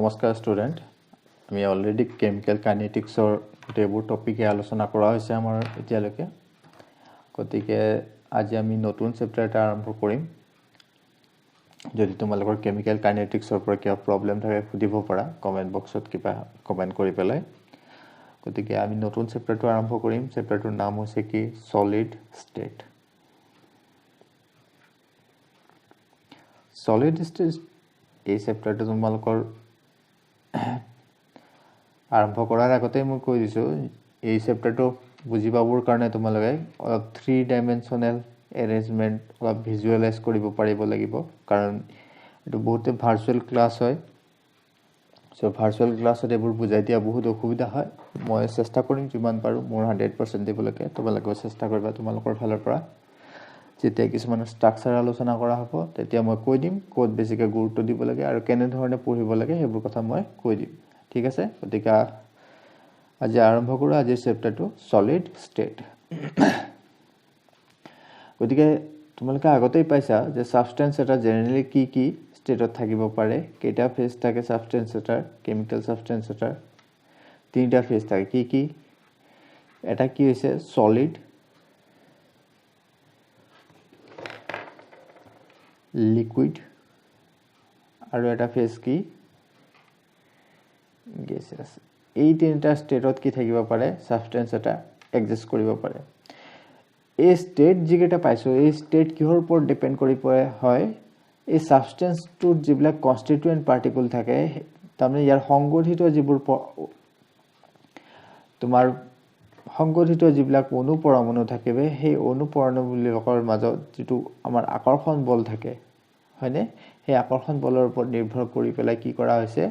নমস্কাৰ ষ্টুডেণ্ট আমি already chemical কাইনেটিক্সৰ গোটেইবোৰ টপিকে আলোচনা কৰা হৈছে আমাৰ এতিয়ালৈকে গতিকে আজি আমি নতুন চেপ্টাৰ এটা আৰম্ভ কৰিম যদি তোমালোকৰ কেমিকেল কাইনেটিক্সৰ পৰা কিবা প্ৰবলেম থাকে সুধিব পাৰা কমেন্ট বক্সত কিবা কমেন্ট কৰি পেলাই গতিকে আমি নতুন চেপ্টাৰটো আৰম্ভ কৰিম চেপ্টাৰটোৰ নাম হৈছে কি সলিড ষ্টেট এই চেপ্টাৰটো তোমালোকৰ আৰম্ভ কৰাৰ আগতে মই কৈ দিছো এই চেপ্টাৰটো বুজি পাবৰ কাৰণে তোমালোকে অলপ 3 ডাইমেনশনাল এৰেঞ্জমেন্ট অলপ ভিজুৱেলাইজ কৰিব পাৰিব লাগিব কাৰণ এটো বহুতে ভাৰ্চুৱেল ক্লাছ হয় সো ভাৰ্চুৱেল ক্লাছত এবোৰ বুজাই দিয়া বহুত অসুবিধা হয় মই চেষ্টা কৰিম যিমান পাৰো মোৰ 100% দিবলৈকে তোমালোকে চেষ্টা কৰিবা তোমালোকৰ ফালৰ পৰা যেতিয়া কিছুমান ষ্ট্ৰাকচাৰ আলোচনা কৰা হ'ব তেতিয়া মই কৈ দিম কোড বেছিকে গুৰুত্ব দিব লাগে আৰু কেনে ধৰণে পঢ়িব লাগে হেবোৰ কথা মই কৈ দিম ঠিক আছে গতিকে আজি আৰম্ভ কৰো আজিৰ চেপ্টাৰটো সলিড ষ্টেট গতিকে তোমালোকে আগতেই পাইছা যে সাবষ্টেন্স এটা জেনাৰেলি কি ষ্টেটত থাকিব পাৰে কেটা ফেজ থাকে সাবষ্টেন্স এটাৰ কেমিক্যাল সাবষ্টেন্স এটাৰ তিনটা ফেজ থাকে কি এটা কি হৈছে সলিড লিকুইড আৰু এটা ফেজ কি গ্যাসেস এই তিনটা ষ্টেটত কি থাকিব পাৰে সাবষ্টেন্স এটা এক্সিষ্ট কৰিব পাৰে এই ষ্টেট যিকেটা পাইছো এই ষ্টেট কিহৰ ওপৰত ডিপেন্ড কৰি পৰে হয় এই সাবষ্টেন্সটোৰ যিবিলাক কনস্টিটুয়েন্ট পাৰ্টিকল থাকে তাৰমানে ইয়াৰ সংগঠিত যিবোৰ তোমাৰ সংগঠিত যিবিলাক অণু পৰমাণু থাকিবে সেই অণু পৰমাণুবিলাকৰ মাজত যেটো আমাৰ আকৰ্ষণ বল থাকে হয়নে সেই আকৰ্ষণ বলৰ ওপৰত নিৰ্ভৰ কৰি পেলাই কি কৰা হৈছে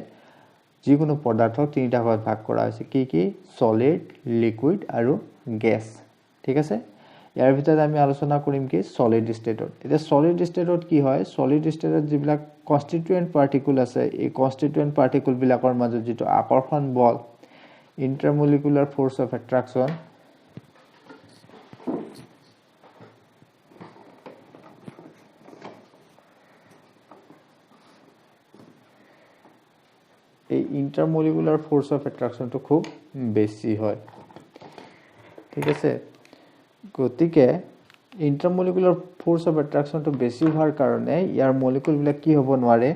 যিকোনো পদাৰ্থক তিনিটা ভাগত ভাগ কৰা হৈছে কি সলিড লিকুইড আৰু গ্যাস ঠিক আছে ইয়াৰ ভিতৰত আমি আলোচনা কৰিম কি সলিড ষ্টেটত এটা সলিড ষ্টেটত কি হয় সলিড ষ্টেটত যিবিলাক কনস্টিটুয়েন্ট পাৰ্টিকল আছে এই কনস্টিটুয়েন্ট পাৰ্টিকল বিলাকৰ মাজত যেটো আকৰ্ষণ বল intermolecular force of attraction এই intermolecular force of attraction to খুব বেশি হয় ঠিক আছে গতিকে intermolecular force of attraction to বেশি হোৱাৰ কাৰণে ইয়াৰ মলিকুল বিলাক কি হ'ব নোৱাৰে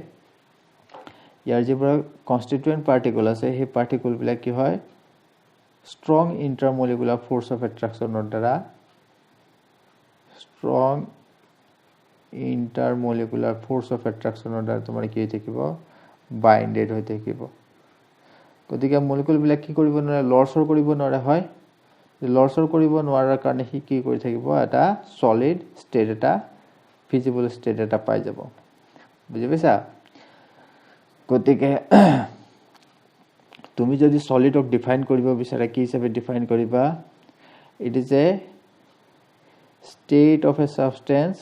ইয়াৰ যিবোৰ কনস্টিটুয়েন্ট পাৰ্টিকল আছে সেই পাৰ্টিকল বিলাক কি হয় strong intermolecular force of attraction or দ্বাৰা strong intermolecular force of attraction or দ্বাৰা তোমাৰ কি থাকিব বাইন্ডেড হৈ থাকিব গতিকে মলিকুল বিলাক কি কৰিব নোৱাৰে লৰচৰ কৰিব নোৱাৰে হয় লৰচৰ কৰিব নোৱাৰাৰ কাৰণে কি কৰি থাকিব এটা সলিড ষ্টেট এটা ফিজিবল ষ্টেট এটা পাই যাব বুজি পাইছা গতিকে তুমি যদি সলিডক ডিফাইন কৰিব বিচাৰা কি হিচাপে ডিফাইন কৰিবা it is a state of a substance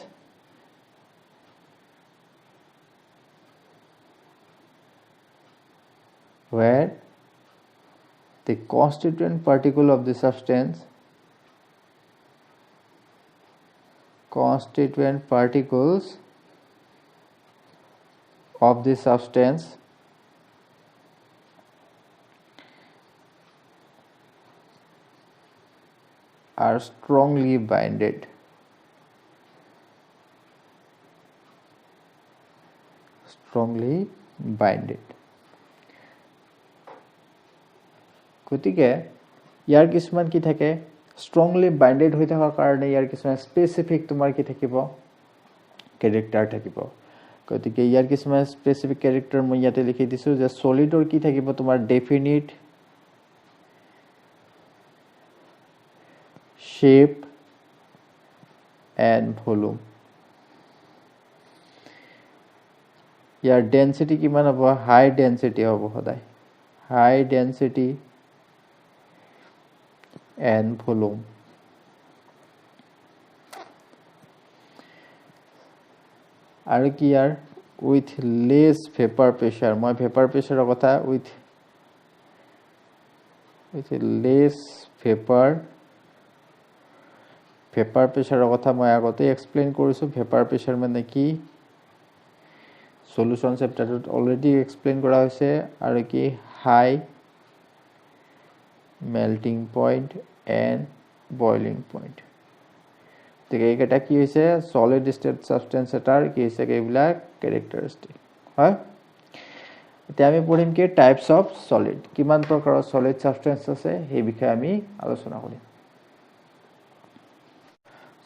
where the constituent particle of the substance constituent particles of the substance are strongly binded গতিকে ইয়াৰ কিছুমান কি থাকে strongly binded হৈ থকাৰ কাৰণে ইয়াৰ কিছুমান স্পেসিফিক তোমাৰ কি থাকিব ক্যাৰেক্টাৰ থাকিব গতিকে ইয়াৰ কিছুমান স্পেসিফিক ক্যাৰেক্টাৰ মই ইয়াতে লিখি দিছো যে সলিডৰ কি থাকিব তোমাৰ definite shape and volume year density কিমান হ'ব হাই ডেন্সিটি হ'ব সদায় হাই ডেন্সিটি and volume আৰু কি ইয়াৰ with less vapor pressure মই vapor pressure কথা with less vapor pressure কথা মই আগতে এক্সপ্লেইন কৰিছো vapor pressure মানে কি সলিউশন চেপ্টারত অলরেডি এক্সপ্লেইন করা হয়েছে আর কি high melting point and boiling point ঠিক এইটা কি হইছে সলিড স্টেট সাবস্টেন্স এটার কি হইছে এইবিলাক ক্যারেক্টারিস্টিক হয় এতিয়া আমি পঢ়িম কি টাইপস অফ সলিড কিমান প্ৰকাৰৰ সলিড সাবস্টেন্স আছে এই বিষয়ে আমি আলোচনা কৰিম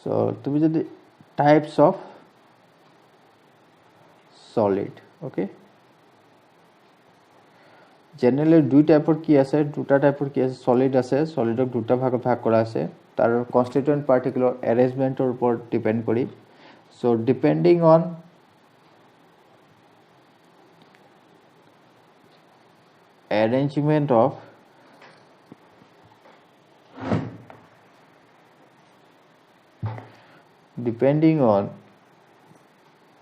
সো তুমি যদি types of solid okay generally দুই টাইপৰ কি আছে দুটা টাইপৰ কি আছে সলিড আছে সলিডক দুটা ভাগত ভাগ কৰা আছে তাৰ কনস্টিটুয়েন্ট পাৰ্টিকুলাৰ অ্যাৰেঞ্জমেন্টৰ ওপৰত ডিপেন্ড কৰি so depending on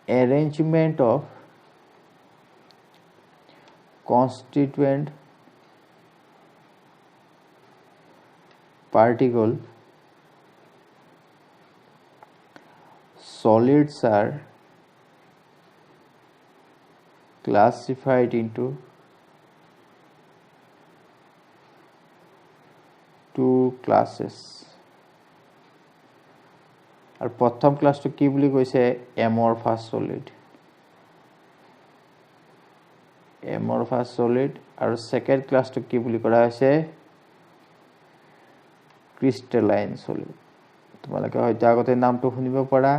arrangement of constituent particle solids are classified into two classes আর প্রথম ক্লাসটো কি বুলি কৈছে amorphous solid আৰু সেকেন্ড ক্লাসটো কি বুলি কৰা হৈছে crystalline solid তোমালোকে হয়তো আগতে নামটো শুনিব পাৰা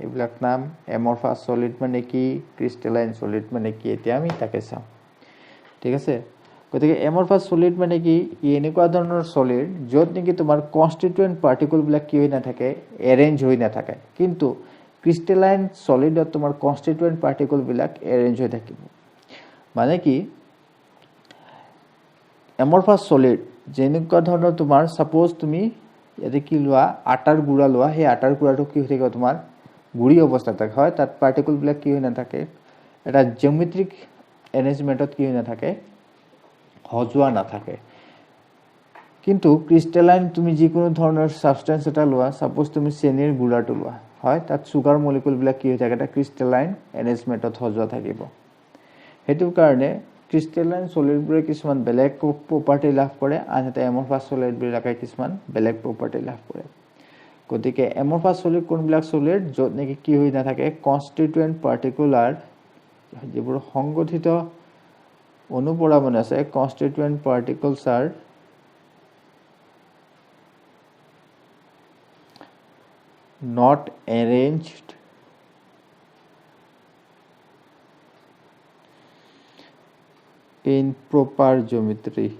এইবিলাক নাম amorphous solid মানে কি crystalline solid মানে কি এতিয়া আমি তাকে চাম ঠিক আছে গতিকে amorphous solid মানে কি এনেকুৱা ধৰণৰ সলিড যত নেকি তোমাৰ কনস্টিটুয়েন্ট পাৰ্টিকল বিলাক কি হৈ না থাকে অ্যাৰেঞ্জ হৈ না থাকে কিন্তু ক্ৰিস্টালাইন সলিডত তোমাৰ কনস্টিটুয়েন্ট পাৰ্টিকল বিলাক অ্যাৰেঞ্জ হৈ থাকিব মানে কি amorphous solid যেনেকুৱা ধৰণৰ তোমাৰ সাপোজ তুমি ইয়াতে কি লোৱা আটাৰ গুড়া লোৱা সেই আটাৰ গুড়াটো কি হৈ থাকে তোমাৰ গুড়ি অৱস্থাত থাকে হয় তাত পার্টিকল বিলাক কি হৈ না থাকে এটা জিওমেট্রিক অ্যারেঞ্জমেন্টত কি হৈ না থাকে হজোয়া না থাকে কিন্তু ক্রিস্টালাইন তুমি যে কোনো ধৰণৰ সাবস্টেন্স এটা লোৱা সাপোজ তুমি চেনিৰ গুড়াটো লোৱা হয় তাত সুগাৰ মলিকুল বিলাক কি হৈ থাকে এটা ক্ৰিস্টালাইন অ্যাৰেঞ্জমেন্টত হজোয়া থাকিব হেতু কাৰণে ক্ৰিস্টালাইন সলিডবোৰে কিছুমান বেলেগ প্ৰপাৰ্টি লাভ কৰে আনহাতে amorphous সলিডবিলাকে কিছুমান বেলেগ প্ৰপাৰ্টি লাভ কৰে গতিকে amorphous সলিড কোনবিলাক সলিড যত নেকি কি হৈ না থাকে কনস্টিটুয়েন্ট পার্টিকুলার যিবোৰ সংগঠিত অনুপৰমাণু আছে constituent particles are not arranged in proper geometrical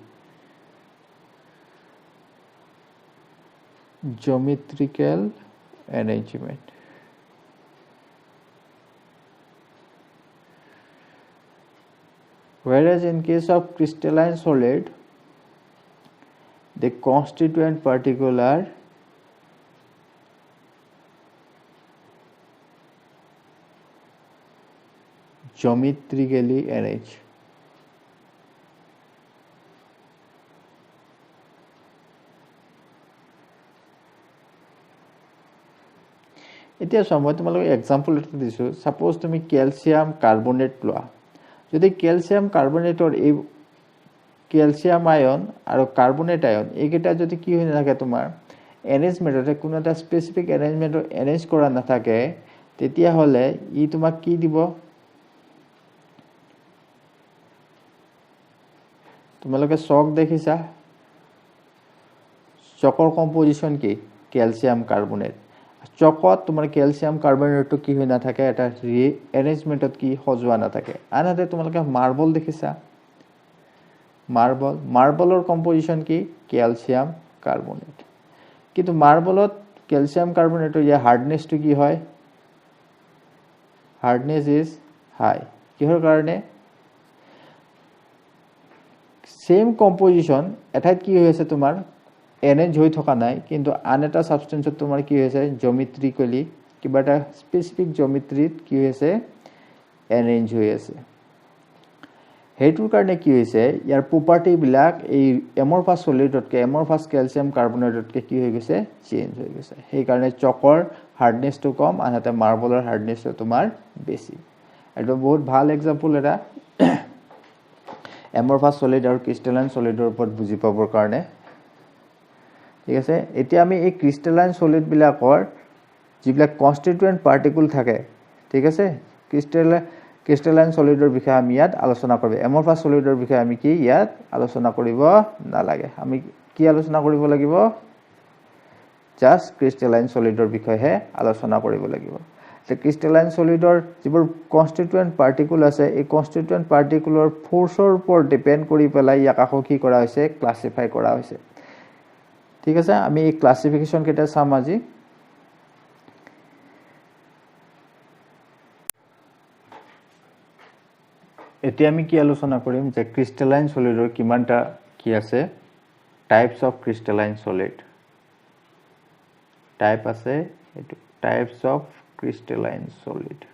arrangement whereas in case of crystalline solid the constituent particle are geometrically arranged এতিয়া সময় তোমালোকে এক্সাম্পল এটা দিছো সাপোজ তুমি ক্যালসিয়াম কার্বনেট লোৱা যদি ক্যালসিয়াম কাৰ্বনেটৰ এই ক্যালসিয়াম আয়ন আৰু কাৰ্বনেট আয়ন এইকেইটা যদি কি হৈ থাকে তোমাৰ অ্যাৰেঞ্জমেন্টতে কোনো এটা স্পেসিফিক অ্যাৰেঞ্জমেন্ট অ্যাৰেঞ্জ কৰা না থাকে তেতিয়া হলে ই তোমাক কি দিব তোমালোকে চক দেখিছা চকৰ কম্পোজিশন কি ক্যালসিয়াম কাৰ্বনেট চকত তোমাৰ ক্যালসিয়াম কাৰ্বনেটটো কি হৈ না থাকে এটা অ্যাৰেঞ্জমেন্টত কি হজোৱা না থাকে আনহাতে তোমালোকে মাৰ্বল দেখিছা মাৰ্বলৰ কম্পোজিশন কি ক্যালসিয়াম কাৰ্বনেট কিন্তু মাৰ্বলত ক্যালসিয়াম কাৰ্বনেটৰ ইয়া হাৰ্ডনেসটো কি হয় হাৰ্ডনেস ইজ হাই কিহৰ কাৰণে সেম কম্পোজিশন এঠাইত কি হৈ আছে তোমাৰ অ্যাৰেঞ্জ হৈ থকা নাই কিন্তু আন এটা সাবস্টেন্সত তোমাৰ কি হৈছে জিওমেট্ৰিক্যালি কিবা এটা স্পেসিফিক জিওমেট্ৰিত কি হৈছে অ্যাৰেঞ্জ হৈ আছে হেতুৰ কাৰণে কি হৈছে ইয়াৰ প্ৰপাৰ্টি বিলাক এই amorphous সলিডতকে amorphous ক্যালসিয়াম কাৰ্বনেটতকে কি হৈ গৈছে চেঞ্জ হৈ গৈছে সেই কাৰণে চকৰ হাৰ্ডনেসটো কম আনহাতে মাৰ্বলৰ হাৰ্ডনেসটো তোমাৰ বেছি এটা বহুত ভাল এক্সাম্পল এটা এমৰফাছ সলিড আৰু ক্ৰিষ্টেলাইন সলিডৰ ওপৰত বুজি পাবৰ কাৰণে ঠিক আছে এতিয়া আমি এই ক্ৰিষ্টেলাইন সলিড বিলাকৰ যিবিলাক কনস্টিটুয়েন্ট পাৰ্টিকল থাকে ঠিক আছে ক্ৰিষ্টেলাইন সলিডৰ বিষয়ে আমি ইয়াত আলোচনা কৰিব এমৰফাছ সলিডৰ বিষয়ে আমি কি ইয়াত আলোচনা কৰিব নালাগে আমি কি আলোচনা কৰিব লাগিব জাস্ট ক্ৰিষ্টেলাইন সলিডৰ বিষয়ে আলোচনা কৰিব লাগিব The crystalline solidor যিবোৰ কনস্টিটুয়েন্ট পাৰ্টিকল আছে এই কনস্টিটুয়েন্ট পাৰ্টিকলৰ ফোৰ্সৰ ওপৰত ডিপেন্ড কৰি পেলাই ইয়াক আকৌ কি কৰা হৈছে ক্লাসিফাই কৰা হৈছে ঠিক আছে আমি এই ক্লাসিফিকেশন কেটা চাম আজি এতিয়া আমি কি আলোচনা কৰিম যে ক্ৰিষ্টেলাইন সলিডৰ কিমানটা কি আছে types of crystalline solid type আছে এটো types of crystalline solid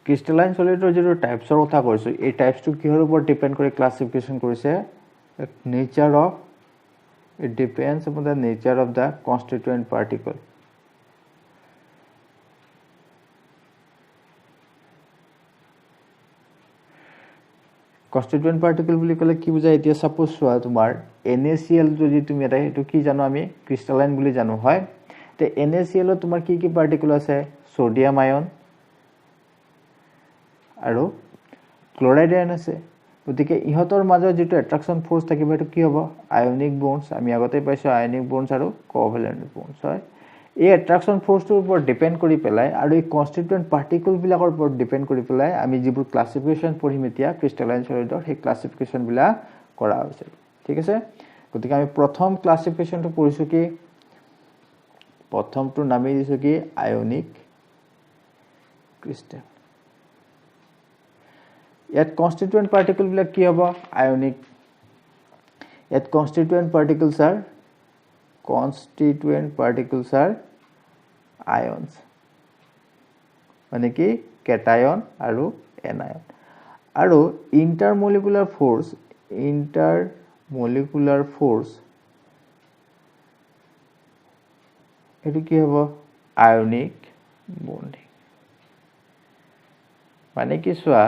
crystalline solid or যেটো টাইপসৰ কথা কৈছো এই টাইপসটো কিহৰ ওপৰত ডিপেন্ড কৰি ক্লাসিফিকেশন কৰিছে nature of it depends upon the nature of the constituent particle constituent particle বুলি কলে কি বুজায় এতিয়া সাপোজ সোয়া তোমাৰ NaCl যদি তুমি এটা এটো কি জানো আমি ক্ৰিস্টালাইন বুলি জানো হয় তে NaCl ত তোমাৰ কি পাৰ্টিকল আছে সোডিয়াম আয়ন আৰু ক্লোৰাইড আয়ন আছে গতিকে ইহতৰ মাজত যেটো অ্যাট্ৰাকশন ফোৰ্স থাকিব এটো কি হ'ব আয়নিক বন্ডস আমি আগতে পাইছো আয়নিক বন্ডস আৰু কোভ্যালেন্ট বন্ডস হয় এই অ্যাট্ৰাকশন ফোৰ্সটোৰ ওপৰত ডিপেন্ড কৰি পেলাই আৰু এই কনস্টিটুয়েন্ট পাৰ্টিকল বিলাকৰ ওপৰত ডিপেন্ড কৰি পেলাই আমি যিবোৰ ক্লাসিফিকেশন পঢ়িম এতিয়া ক্ৰিষ্টেলাইন সলিডৰ সেই ক্লাসিফিকেশন বিলা কৰা হৈছে ঠিক আছে গতিকে আমি প্ৰথম ক্লাসিফিকেশনটো পঢ়িছো কি প্ৰথমটো নামে দিছো কি আয়নিক ক্ৰিস্টাল ইয়াত কনস্টিটুয়েন্ট পাৰ্টিকল বিলাক কি হ'ব আয়নিক ইয়াত constituent particles are constituent particles are ions মানে কি cation আৰু anion আৰু intermolecular force এটো কি হ'ব ionic bonding মানে কি সোয়া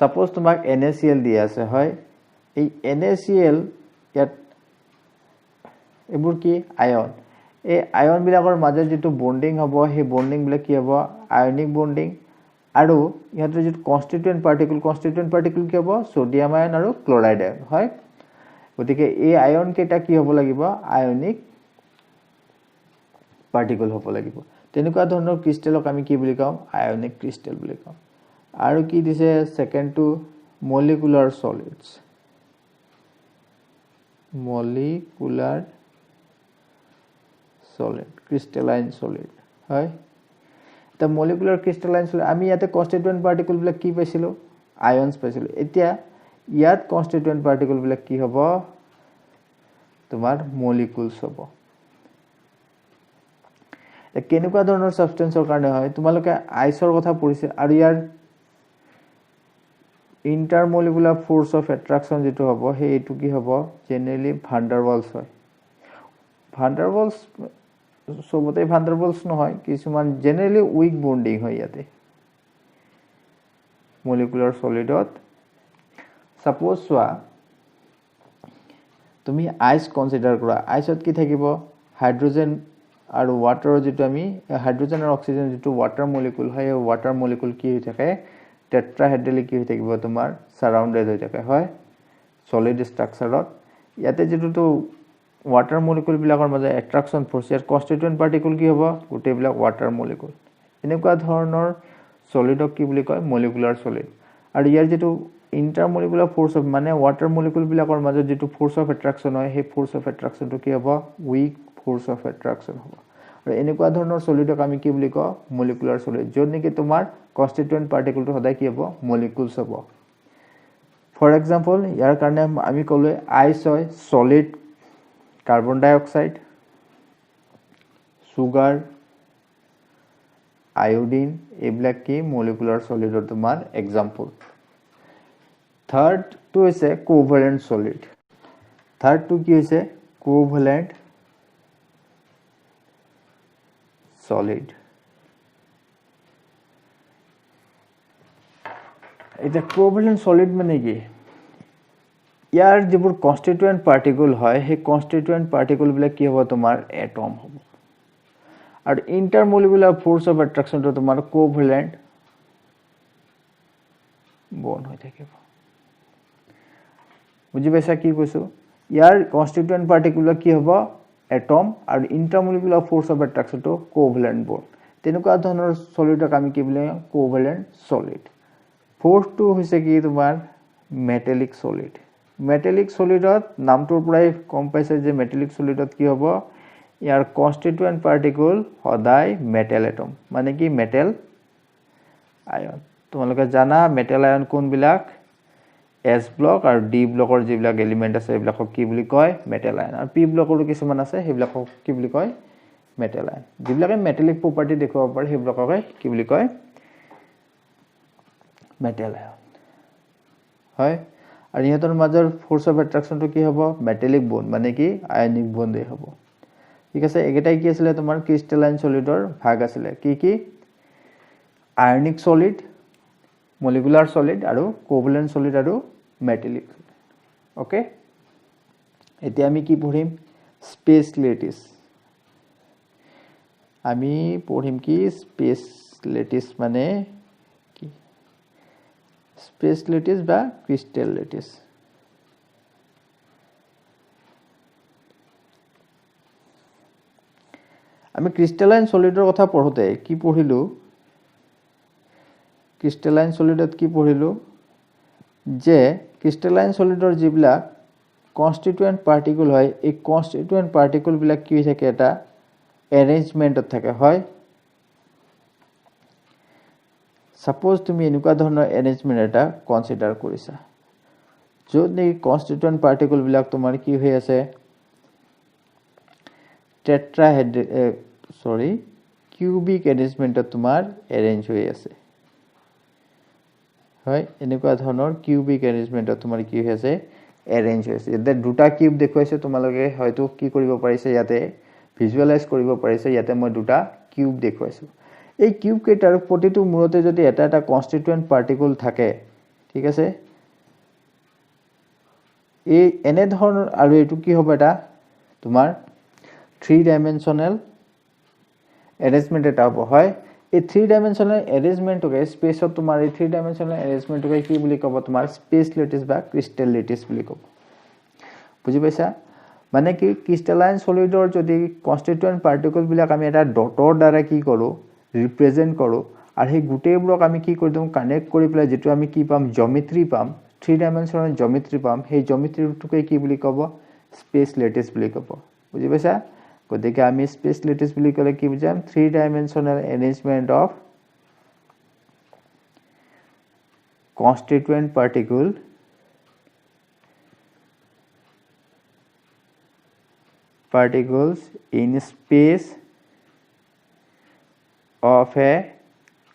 suppose তোমাক NaCl দিয়া আছে হয় এই NaCl ইয়াত এবোৰ কি আয়ন এই আয়ন বিলাকৰ মাজত যেটো বন্ডিং হ'ব হে বন্ডিং বিলাক কি হ'ব আয়নিক বন্ডিং আৰু ইয়াত যেটো কনস্টিটুয়েন্ট পাৰ্টিকল কি হ'ব সোডিয়াম আয়ন আৰু ক্লোৰাইড আয়ন হয় গতিকে এই আয়ন কেটা কি হ'ব লাগিব আয়নিক পাৰ্টিকল হ'ব লাগিব তেনেকুৱা ধৰণৰ ক্ৰিষ্টেলক আমি কি বুলি কম আয়নিক ক্ৰিষ্টেল বুলি কম আৰু কি দিছে second to molecular solids molecular solid crystalline solid হয় তা molecular crystalline solid আমি ইয়াতে constituent particle বিলাক কি পাইছিলো ions পাইছিলো এতিয়া ইয়াত constituent particle বিলাক কি হ'ব তোমাৰ molecules হ'ব কেনেকুৱা ধৰণৰ সাবস্টেন্সৰ কাৰণে হয় তোমালোকে আইসৰ কথা পঢ়িছে আৰু ইয়াৰ intermolecular force of attraction যেটো হ'ব হেইটো কি হ'ব জেনাৰেলি ভান্ডাৰৱালছ হয় ভান্ডাৰৱালছ সবতে ভান্ডাৰৱালছ নহয় কিছুমান জেনাৰেলি উইক বন্ডিং হয় ইয়াতে molecular solidত suppose সোয়া তুমি আইস কনসিডাৰ কৰা আইসত কি থাকিব হাইড্ৰোজেন আৰু ওয়াটাৰৰ যেটো আমি হাইড্ৰোজেন আৰু অক্সিজেন যেটো ওয়াটাৰ মলিকিউল হয় এই ওয়াটাৰ মলিকিউল কি হৈ থাকে টেট্ৰাহেড্ৰালি কি হৈ থাকিব তোমাৰ সাৰাউন্ডেড হৈ থাকে হয় সলিড স্ট্ৰাকচাৰত ইয়াতে যেটো তো ওয়াটাৰ মলিকিউল বিলাকৰ মাজে অ্যাট্ৰাকশন ফোৰ্স ইয়াৰ কনস্টিটুয়েন্ট পাৰ্টিকল কি হ'ব গোটেই বিলাক ওয়াটাৰ মলিকিউল এনেকুৱা ধৰণৰ সলিডক কি বুলি কয় মলিকুলাৰ সলিড আৰু ইয়াৰ যেটো ইন্টাৰমলিকুলাৰ ফোৰ্স অফ মানে ওয়াটাৰ মলিকিউল বিলাকৰ মাজত যেটো ফোৰ্স অফ অ্যাট্ৰাকশন হয় সেই ফোৰ্স অফ অ্যাট্ৰাকশনটো কি হ'ব উইক ফোৰ্স অফ অ্যাট্ৰাকশন হ'ব আৰু এনেকুৱা ধৰণৰ সলিডক আমি কি বুলি কওঁ মলিকুলাৰ সলিড য'ত নেকি তোমাৰ কনস্টিটুয়েন্ট পাৰ্টিকলটো সদায় কি হ'ব মলিকুলছ হ'ব ফৰ এক্সাম্পল ইয়াৰ কাৰণে আমি কলো আইস হয় সলিড কাৰ্বন ডাই অক্সাইড সুগাৰ আয়োডিন এইবিলাক কি মলিকুলাৰ সলিডৰ তোমাৰ এক্সাম্পল থাৰ্ড টু হৈছে কোভ্যালেন্ট সলিড থাৰ্ড টু কি হৈছে কোভেলেন্ট সলিড এটা কোভেলেন্ট সলিড মানে কি ইয়াৰ যিবোৰ কনস্টিটুয়েন্ট পাৰ্টিকল হয় সেই কনস্টিটুয়েন্ট পাৰ্টিকল বিলাক কি হ'ব তোমাৰ এটম হ'ব আৰু ইন্টাৰমলিকুলাৰ ফোৰ্স অফ অ্যাট্ৰাকশন তো তোমাৰ কোভেলেন্ট বন্ড হৈ থাকিব বুজি পাইছা কি কৈছো ইয়াৰ কনস্টিটুয়েন্ট পাৰ্টিকল কি হ'ব এটম আৰু ইন্টাৰমলিকুলাৰ ফোৰ্স অফ অ্যাট্ৰাকশন তো কোভেলেন্ট বন্ড তেনেকুৱা ধৰণৰ সলিডক আমি কি বুলি কোভেলেন্ট সলিড ফোৰ্থ টু হৈছে কি তোমাৰ মেটালিক সলিড মেটালিক সলিডত নামটোৰ পৰাই কম পাইছে যে মেটালিক সলিডত কি হ'ব ইয়াৰ কনস্টিটুয়েন্ট পাৰ্টিকল সদায় মেটেল এটম মানে কি মেটেল আয়ন তোমালোকে জানা মেটেল আয়ন কোনবিলাক S ব্লক আৰু D ব্লকৰ যিবিলাক এলিমেন্ট আছে এইবিলাকক কি বুলি কয় মেটেল আয়ন আৰু P ব্লকৰো কিছুমান আছে সেইবিলাকক কি বুলি কয় মেটেল আয়ন যিবিলাকে মেটালিক প্ৰপাৰ্টি দেখুৱাব পাৰে সেইবিলাকক কি বুলি কয় মেটেল আয়ন হয় আৰু ইহঁতৰ মাজৰ ফোর্স অফ অ্যাট্রাকশন তো কি হ'ব মেটালিক বন্ড মানে কি আয়নিক বন্ডে হ'ব ঠিক আছে একেটাই কি আছিল তোমাৰ ক্ৰিস্টালাইন সলিডৰ ভাগ আছিল কি কি আয়নিক সলিড মলিকুলাৰ সলিড আৰু কোভেলেন্ট সলিড আৰু মেটালিক ওকে এতিয়া আমি কি পঢ়িম স্পেস লেটিস আমি পঢ়িম কি স্পেস লেটিস মানে কি স্পেস লেটিস বা ক্রিস্টাল লেটিস আমি ক্রিস্টালাইন সলিডৰ কথা পঢ়োতে কি পঢ়িলো ক্ৰিস্টালাইন সলিডত কি পঢ়িলো যে ক্ৰিস্টালাইন সলিডৰ যিবিলাক কনস্টিটুয়েন্ট পাৰ্টিকল হয় এই কনস্টিটুয়েন্ট পাৰ্টিকল বিলাক কি হৈ থাকে এটা এৰেঞ্জমেন্টত থাকে হয় সাপোজ তুমি এনেকুৱা ধৰণৰ এৰেঞ্জমেন্ট এটা কনসিডাৰ কৰিছা য'ত নেকি কনস্টিটুয়েন্ট পাৰ্টিকল বিলাক তোমাৰ কি হৈ আছে কিউবিক এৰেঞ্জমেন্টত তোমাৰ এৰেঞ্জ হৈ আছে হয় এনেকুৱা ধৰণৰ কিউবিক এৰেঞ্জমেন্টত তোমাৰ কি হৈ আছে এৰেঞ্জ হৈ আছে এতিয়া দুটা কিউব দেখুৱাইছে তোমালোকে হয়তো কি কৰিব পাৰিছে ইয়াতে ভিজুৱেলাইজ কৰিব পাৰিছে ইয়াতে মই দুটা কিউব দেখুৱাইছো এই কিউব কেটাৰ প্ৰতিটো মূৰতে যদি এটা এটা কনস্টিটুয়েন্ট পাৰ্টিকল থাকে ঠিক আছে এই এনে ধৰণৰ আৰু এটো কি হ'ব এটা তোমাৰ 3 ডাইমেনশনাল এৰেঞ্জমেন্ট এটা হ'ব হয় এই 3 ডাইমেনশনাল এৰেঞ্জমেন্টকে স্পেসত তোমাৰ এই 3 ডাইমেনশনাল এৰেঞ্জমেন্টকে কি বুলি ক'ব তোমাৰ স্পেস লেটিস বা ক্ৰিস্টাল লেটিস বুলি ক'ব বুজি পাইছা মানে কি ক্ৰিস্টালাইন সলিডৰ যদি কনস্টিটুয়েন্ট পাৰ্টিকল বিলাক আমি এটা ডটৰ দ্বাৰা কি কৰো ৰিপ্ৰেজেন্ট কৰো আৰু সেই গুটেইবোৰক আমি কি কৰি দিম কানেক্ট কৰি পেলাই যেটো আমি কি পাম জিওমেট্ৰি পাম 3 ডাইমেনশনাল জিওমেট্ৰি পাম সেই জিওমেট্ৰিটোকে কি বুলি ক'ব স্পেস লেটিস বুলি ক'ব বুজি পাইছা গতিকে আমি স্পেস লেটিস বুলি ক'লে কি বুজাম 3 dimensional arrangement of constituent particles in space of a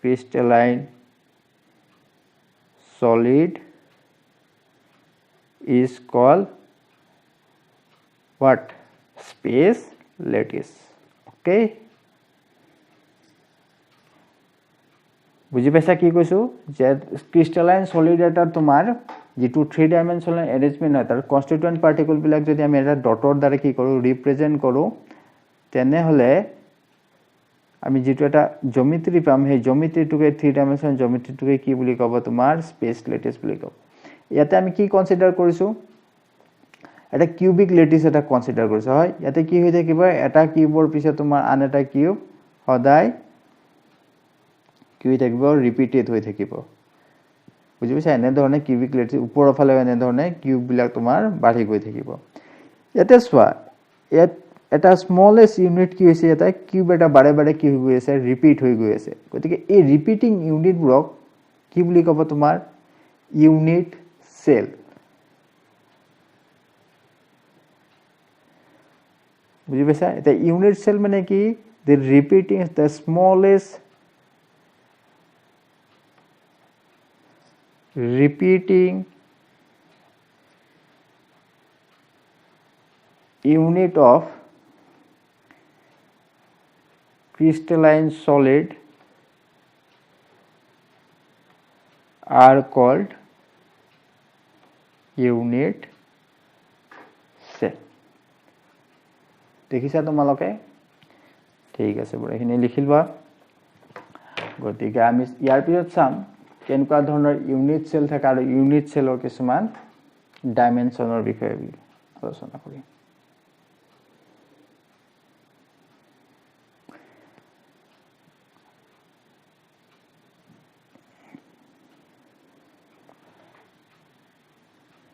crystalline solid is called what space lattice okay বুজি পাইছা কি কৈছো যে ক্রিস্টালাইন সলিড এটা তোমাৰ যেটো 3 ডাইমেনশনাল এৰেঞ্জমেন্ট হয় তাৰ কনস্টিটুয়েন্ট পাৰ্টিকল বিলাক যদি আমি এটা ডটৰ দ্বাৰা কি কৰো ৰিপ্ৰেজেন্ট কৰো তেনে হলে আমি যেটো এটা জিওমেট্ৰি পাম সেই জিওমেট্ৰিটোকে 3 ডাইমেনশনাল জিওমেট্ৰিটোকে কি বুলি ক'ব তোমাৰ স্পেস লেটিস বুলি ক'ব ইয়াতে আমি কি কনসিডাৰ কৰিছো এটা কিউবিক লেটিস এটা কনসিডাৰ কৰিছো হয় ইয়াতে কি হৈ থাকিব এটা কিউবৰ পিছত তোমাৰ আন এটা কিউব সদায় কি হৈ থাকিব ৰিপিটেড হৈ থাকিব বুজি পাইছা এনে ধৰণে কিউবিক লেটিস ওপৰৰ ফালে এনে ধৰণে কিউব বিলাক তোমাৰ বাঢ়ি গৈ থাকিব ইয়াতে চোৱা ইয়াত এটা স্মলেষ্ট ইউনিট কি হৈছে এটা কিউব এটা বাৰে বাৰে কি হৈ গৈ আছে ৰিপিট হৈ গৈ আছে গতিকে এই ৰিপিটিং ইউনিট ব্লক কি বুলি ক'ব তোমাৰ ইউনিট সেল বুজি পাইছা এটা ইউনিট সেল মানে কি the repeating the smallest repeating unit of crystalline solid are called unit cell. দেখিছা তোমালোকে ঠিক আছে বড় এখানে লিখিলবা গতিকে আমি ইয়াৰ পিছত চাম কেনেকুৱা ধৰণৰ ইউনিট সেল থাকে আৰু ইউনিট সেলৰ কিছুমান ডাইমেনশনৰ বিষয়ে আলোচনা কৰিম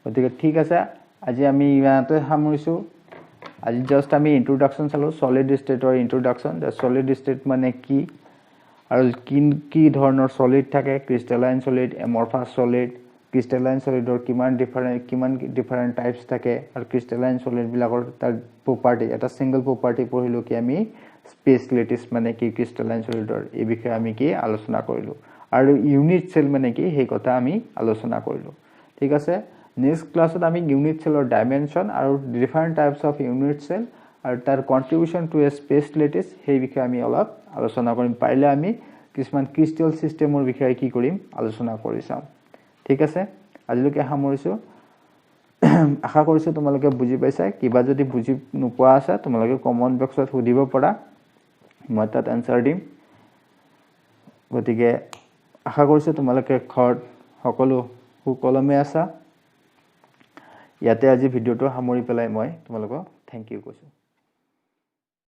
গতিকে ঠিক আছে আজি আমি ইয়াতে সামৰিছো আজি জাস্ট আমি ইন্ট্ৰোডাকশন চালো সলিড স্টেটৰ ইন্ট্ৰোডাকশন দা সলিড স্টেট মানে কি আৰু কি ধৰণৰ সলিড থাকে ক্ৰিস্টালাইন সলিড এমৰফাছ সলিড ক্ৰিস্টালাইন সলিডৰ কিমান ডিফাৰেন্ট টাইপস থাকে আৰু ক্ৰিস্টালাইন সলিড বিলাকৰ তাৰ প্ৰপাৰ্টি এটা সিঙ্গল প্ৰপাৰ্টি পঢ়িলো কি আমি স্পেস লেটিস মানে কি ক্ৰিস্টালাইন সলিডৰ এই বিষয়ে আমি কি আলোচনা কৰিলো আৰু ইউনিট সেল মানে কি সেই কথা আমি আলোচনা কৰিলো ঠিক আছে নেক্সট ক্লাছত আমি ইউনিট সেলৰ ডাইমেনশন আৰু different types of unit cell আৰু তাৰ contribution to a space lattice সেই বিষয়ে আমি অলপ আলোচনা কৰিম পাৰিলে আমি কিছুমান ক্ৰিস্টাল সিস্টেমৰ বিষয়ে কি কৰিম আলোচনা কৰি চাম ঠিক আছে আজিলৈকে সামৰিছো আশা কৰিছো তোমালোকে বুজি পাইছা কিবা যদি বুজি নোপোৱা আছে তোমালোকে কমেন্ট বক্সত সুধিব পাৰা মই তাত আনসাৰ দিম গতিকে আশা কৰিছো তোমালোকে ঘৰত সকলো সুকলমে আছা ইয়াতে আজি ভিডিওটো সামৰি পেলাই মই তোমালোকক থ্যাংক ইউ কৈছো